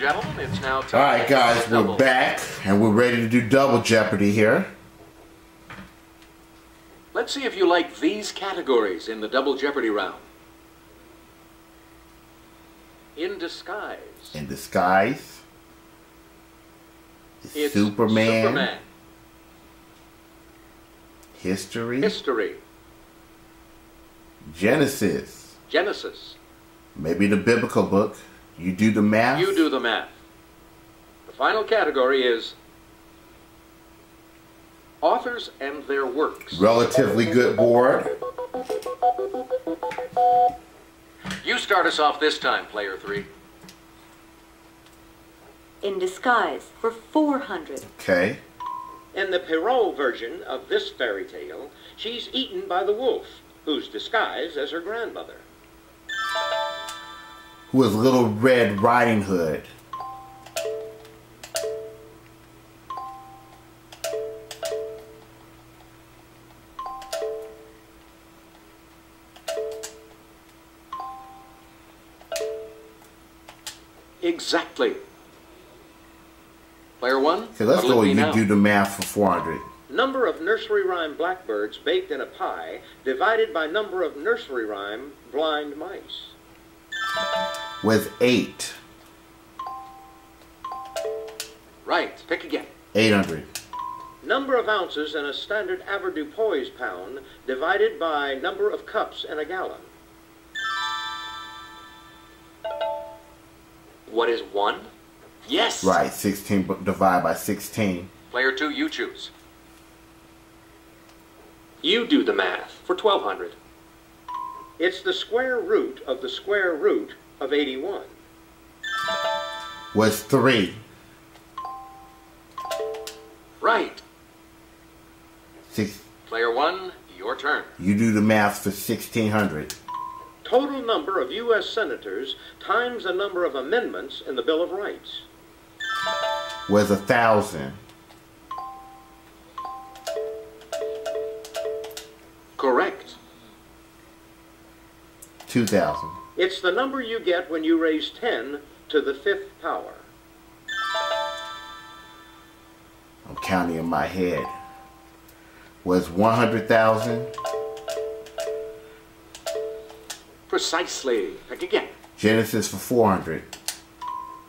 gentlemen, it's now time. Alright guys, we're back and we're ready to do double Jeopardy here. Let's see if you like these categories in the double Jeopardy round. In disguise. In disguise. It's Superman. History. History. Genesis. Genesis. Maybe the biblical book. You do the math. You do the math. The final category is authors and their works. Relatively good board. You start us off this time, player 3. In disguise for 400. Okay. In the Perrault version of this fairy tale, she's eaten by the wolf, who's disguised as her grandmother. Who is Little Red Riding Hood? Exactly. Player 1. Okay, let's go. You do the math for 400. Number of nursery rhyme blackbirds baked in a pie divided by number of nursery rhyme blind mice. With 8. Right. Pick again. 800. Number of ounces in a standard avoirdupois pound divided by number of cups in a gallon. What is 1? Yes. Right. 16 divided by 16. Player 2, you choose. You do the math for 1200. It's the square root of the square root of 81. Was 3. Right. 6. Player 1, your turn. You do the math for 1600. Total number of U.S. senators times the number of amendments in the Bill of Rights. Was 1,000. Correct. 2,000. It's the number you get when you raise 10 to the 5th power. I'm counting in my head. Was 100,000. Precisely. Pick again. Genesis for 400.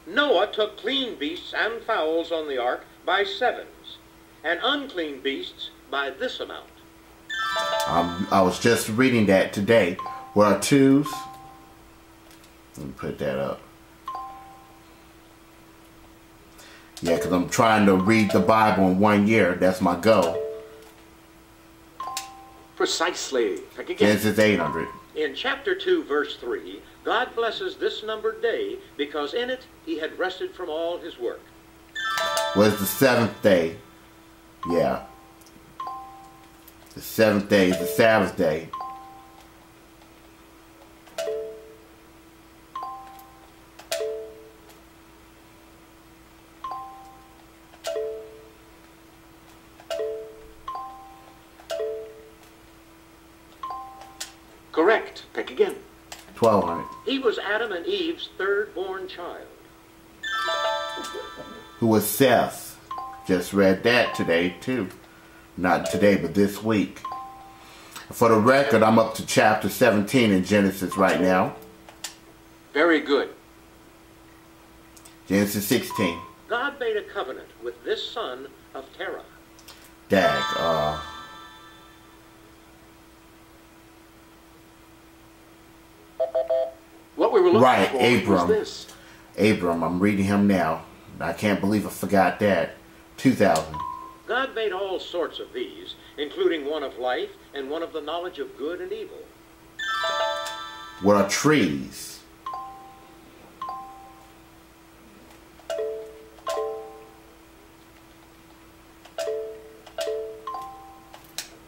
Noah took clean beasts and fowls on the ark by 7s, and unclean beasts by this amount. I was just reading that today. What are 2s? Let me put that up. Yeah, because I'm trying to read the Bible in 1 year. That's my goal. Precisely. Pick again. Genesis 800. In chapter 2, verse 3, God blesses this numbered day because in it he had rested from all his work. Was the 7th day. Yeah. The 7th day is the Sabbath day. Correct. Pick again. 1,200. He was Adam and Eve's third-born child. Who was Seth? Just read that today too. Not today, but this week. For the record, I'm up to chapter 17 in Genesis right now. Very good. Genesis 16. God made a covenant with this son of Terah. Dag. What we were looking Right, for Abram. was this. Abram, I'm reading him now. I can't believe I forgot that. 2,000. God made all sorts of these, including one of life and one of the knowledge of good and evil. What are trees?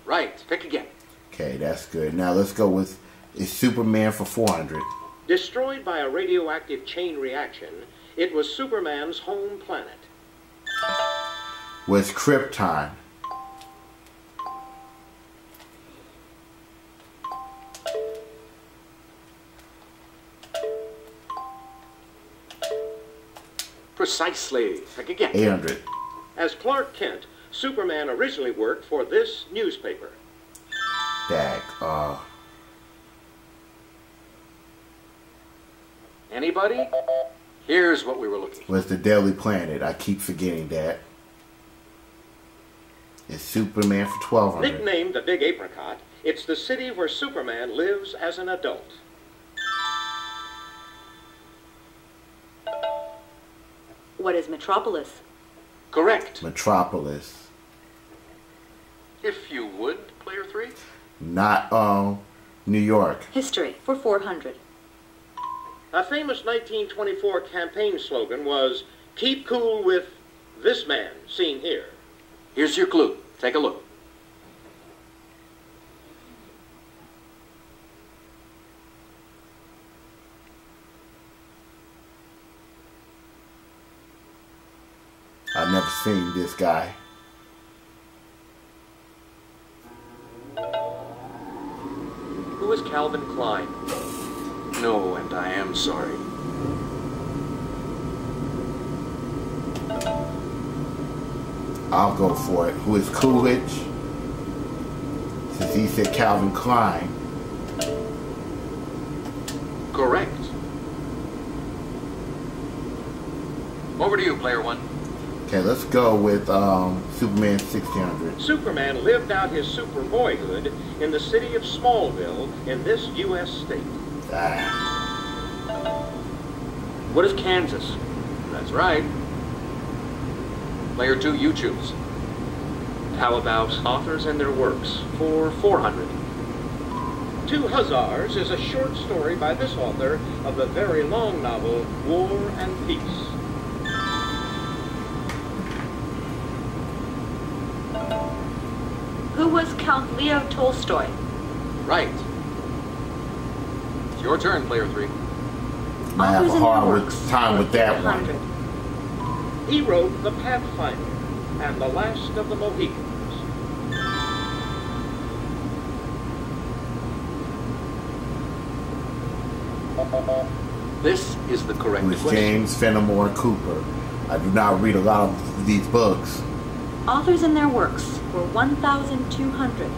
Right. Pick again. Okay, that's good. Now let's go with is Superman for 400. Destroyed by a radioactive chain reaction, it was Superman's home planet. Was Krypton? Precisely. Pick again. 800. As Clark Kent, Superman originally worked for this newspaper. Dag. Anybody? Here's what we were looking for. Was the Daily Planet. I keep forgetting that. It's Superman for 1200. Nicknamed the Big Apricot, it's the city where Superman lives as an adult. What is Metropolis? Correct. Metropolis. If you would, player 3. Not New York. History for 400. A famous 1924 campaign slogan was, "Keep cool with this man seen here." Here's your clue. Take a look. I've never seen this guy. Who is Calvin Klein? No, and I am sorry. I'll go for it. Who is Coolidge? Since he said Calvin Klein. Correct. Over to you, player 1. Okay, let's go with Superman 1600. Superman lived out his super boyhood in the city of Smallville in this U.S. state. What is Kansas? That's right. Player 2, you choose. How about authors and their works for 400? Two Hussars is a short story by this author of the very long novel War and Peace. Who was Count Leo Tolstoy? Right. It's your turn, player 3. I have Authors a and hard their works time with for that 800. one. He wrote The Pathfinder and The Last of the Mohicans. This is the correct Who is question. James Fenimore Cooper. I do not read a lot of these books. Authors and their works were 1,200.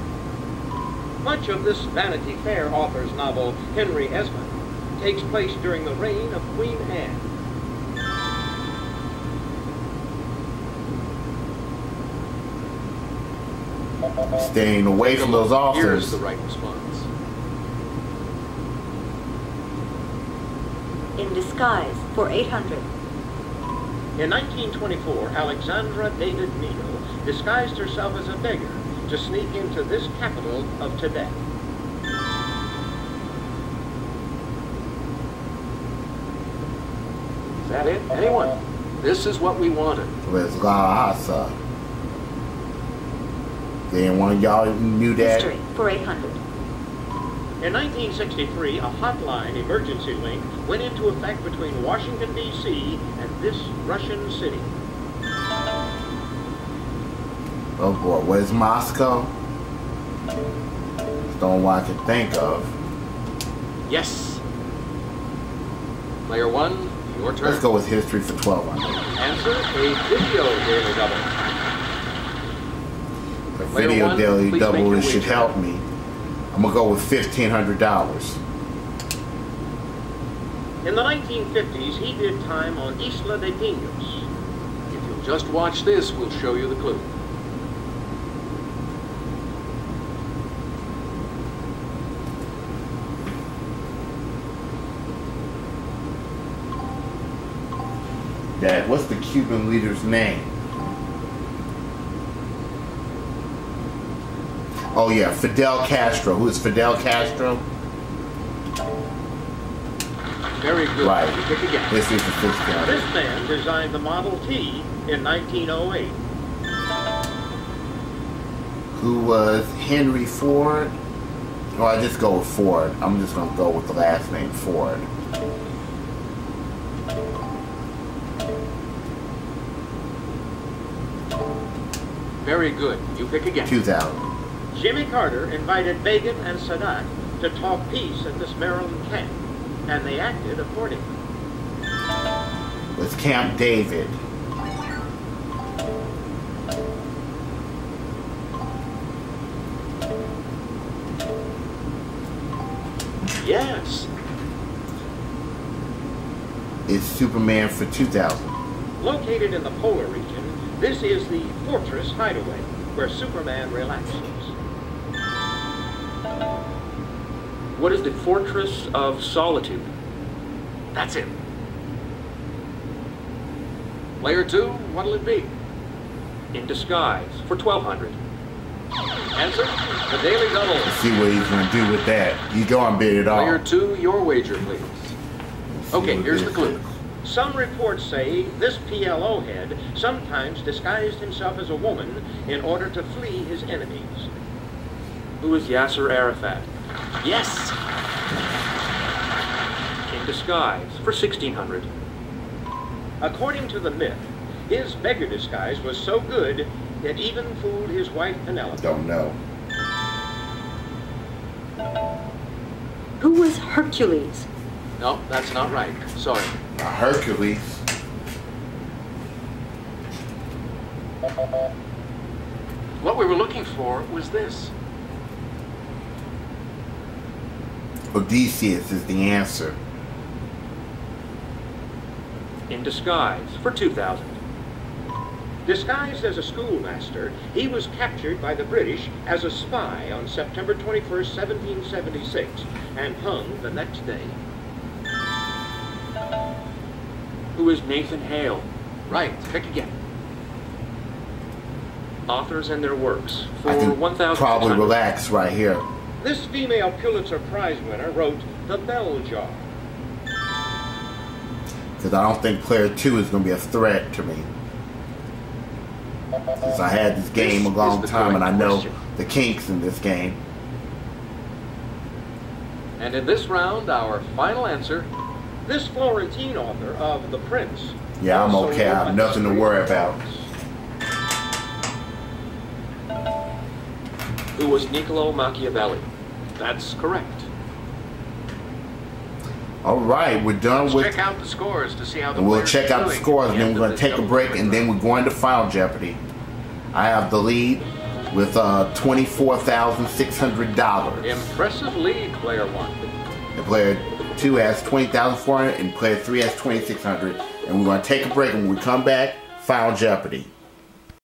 Much of this Vanity Fair author's novel, Henry Esmond, takes place during the reign of Queen Anne. Staying away from those Here's authors. the right response. In Disguise for 800. In 1924, Alexandra David Neal disguised herself as a beggar to sneak into this capital of Tibet. Is that it? Anyone? This is what we wanted. Where's Lhasa? Then one of y'all knew that. History for 800. In 1963, a hotline emergency link went into effect between Washington, D.C. and this Russian city. Oh boy, where's Moscow? It's the only one I can think of. Yes. Player 1, your turn. Let's go with history for 1200. Answer, a video daily double. The Player video one, daily please double make your this should wager. help me. I'm gonna go with $1,500. In the 1950s, he did time on Isla de Pinos. If you'll just watch this, we'll show you the clue. Dad, what's the Cuban leader's name? Oh yeah, Fidel Castro. Who is Fidel Castro? Very good. Right. You pick again. This is the 1600. This man designed the Model T in 1908. Who was Henry Ford? Oh, I just go with Ford. I'm just gonna go with the last name Ford. Very good. You pick again. 2000. Jimmy Carter invited Begin and Sadat to talk peace at this Maryland camp, and they acted accordingly. was Camp David. Yes. Is Superman for 2000. Located in the polar region, this is the Fortress Hideaway, where Superman relaxes. What is the Fortress of Solitude? That's it. Player 2, what'll it be? In Disguise for 1200. Answer, the Daily Double. Let's see what he's going to do with that. He's going to bid it all. Player 2, your wager, please. Okay, here's the clue. Some reports say this PLO head sometimes disguised himself as a woman in order to flee his enemies. Who is Yasser Arafat? Yes. In Disguise for 1600. According to the myth, his beggar disguise was so good it even fooled his wife Penelope. Don't know. Who was Hercules? No, that's not right. Sorry. Hercules. What we were looking for was this. Odysseus is the answer. In Disguise for 2000. Disguised as a schoolmaster, he was captured by the British as a spy on September 21st, 1776, and hung the next day. Who is Nathan Hale? Right, pick again. Authors and their works for I can 1,000. probably relax right here. This female Pulitzer Prize winner wrote The Bell Jar. Because I don't think player 2 is going to be a threat to me. Since I had this game This a long is the time and I correct know question. the kinks in this game. And in this round, our final answer. This Florentine author of The Prince. Yeah, I'm also okay. I wrote have nothing to worry about. Who was Niccolo Machiavelli? That's correct. All right, we're done Let's with... check out the scores to see how the And we'll players check are out the doing scores, at and then end we're of going to this take a double break, favorite and then round. we're going to Final Jeopardy. I have the lead with $24,600. Impressive lead, player 1. And player 2 has $20,400, and player 3 has $2,600. And we're going to take a break, and when we come back, Final Jeopardy.